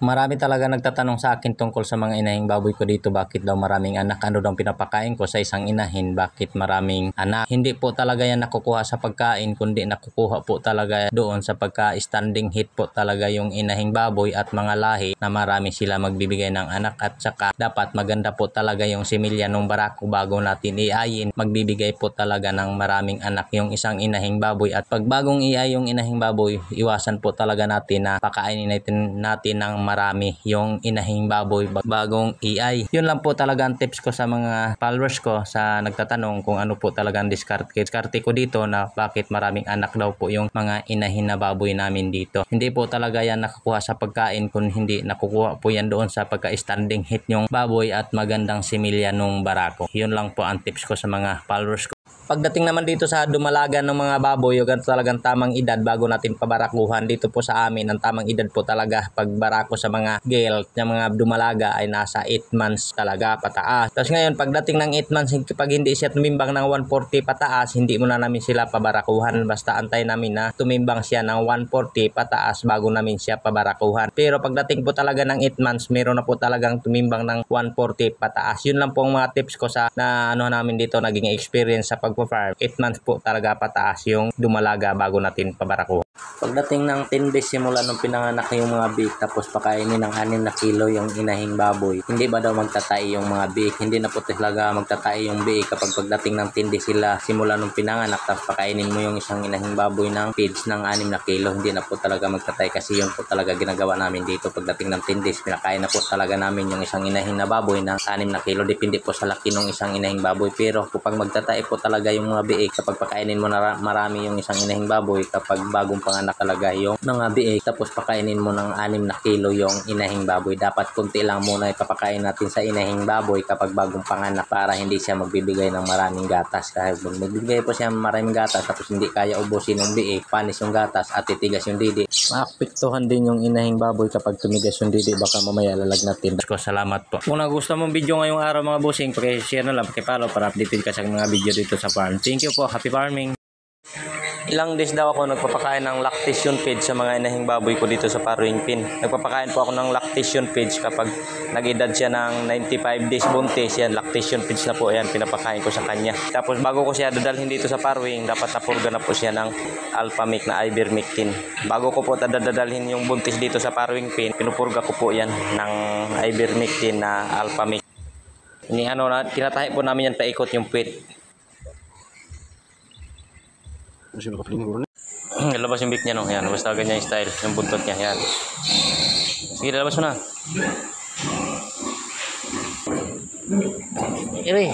Marami talaga nagtatanong sa akin tungkol sa mga inahing baboy ko dito, bakit daw maraming anak, ano daw pinapakain ko sa isang inahin, bakit maraming anak. Hindi po talaga yan nakukuha sa pagkain, kundi nakukuha po talaga doon sa pagka-standing heat po talaga yung inahing baboy at mga lahi na marami sila magbibigay ng anak. At saka dapat maganda po talaga yung similya ng barako bago natin iayin. Magbibigay po talaga ng maraming anak yung isang inahing baboy, at pag bagong iay yung inahing baboy, iwasan po talaga natin na pakainin natin ng marami yung inahing baboy bagong iay. Yun lang po talaga ang tips ko sa mga followers ko sa nagtatanong kung ano po talaga ang diskarte ko dito na bakit maraming anak daw po yung mga inahin na baboy namin dito. Hindi po talaga yan nakukuha sa pagkain, kung hindi nakukuha po yan doon sa pagka-standing heat yung baboy at magandang similya nung barako. Yun lang po ang tips ko sa mga followers ko. Pagdating naman dito sa dumalaga ng mga baboy, yung talagang tamang edad bago natin pabarakuhan dito po sa amin, ang tamang edad po talaga pagbarako sa mga girl na mga dumalaga ay nasa 8 months talaga pataas. Tapos ngayon pagdating ng 8 months, pag hindi siya tumimbang ng 140 pataas, hindi muna namin sila pabarakuhan, basta antay namin na tumimbang siya ng 140 pataas bago namin siya pabarakuhan. Pero pagdating po talaga ng 8 months, meron na po talagang tumimbang ng 140 pataas. Yun lang po ang mga tips ko sa na ano namin dito, naging experience sa pagpo-farm. 8 months po talaga pataas yung dumalaga bago natin pabarakuhan. Pagdating ng 10 days simula nung pinanganak yung mga biik, tapos pakainin ng 6 na kilo yung inahing baboy, hindi ba daw magtatay yung mga biik? Hindi na po talaga magtatay yung biik kapag pagdating ng 10 days sila simula nung pinanganak, tapos pakainin mo yung isang inahing baboy ng feeds ng 6 na kilo. Hindi na po talaga magtatay, kasi yun po talaga ginagawa namin dito. Pagdating ng 10 days, pinakain na po talaga namin yung isang inahing na baboy ng 6 na kilo. Depende po sa laki ng isang inahing baboy. Pero kapag magtatay po talaga yung mga biik, kapag pakainin mo na marami yung isang inahing baboy, kapag bagong panganak talaga yung mga biik, tapos pakainin mo ng 6 na kilo yung inahing baboy, dapat kunti lang muna ipapakain natin sa inahing baboy kapag bagong panganak para hindi siya magbibigay ng maraming gatas. Kahit magbibigay po siya ng maraming gatas tapos hindi kaya ubusin ng biik, panis yung gatas at titigas yung didi, maapektuhan din yung inahing baboy kapag tumigas yung didi, baka mamaya lalagnatin. Salamat po. Kung nagustuhan mong video ngayong araw mga bossing, paki-share na lang, paki-follow para updated ka sa mga video dito sa farm. Thank you po. Happy farming. Ilang days daw ako nagpapakain ng lactation feed sa mga inahing baboy ko dito sa Paruing Pin. Nagpapakain po ako ng lactation feeds kapag nag-edad siya ng 95 days buntis. Yan, lactation feeds na po yan, pinapakain ko sa kanya. Tapos bago ko siya dadalhin dito sa Paruing, dapat napurga na po siya ng Alphamic na ivermectin. Bago ko po dadalhin yung buntis dito sa Paruing Pin, pinupurga ko po yan ng ivermectin na Alphamic. Tinatahi po namin yan paikot yung puwit. Labas yung beak niya, no? Yan, basta ganyan yung style, yung buntot niya. Yan. Sige, lalabas mo na. Iri.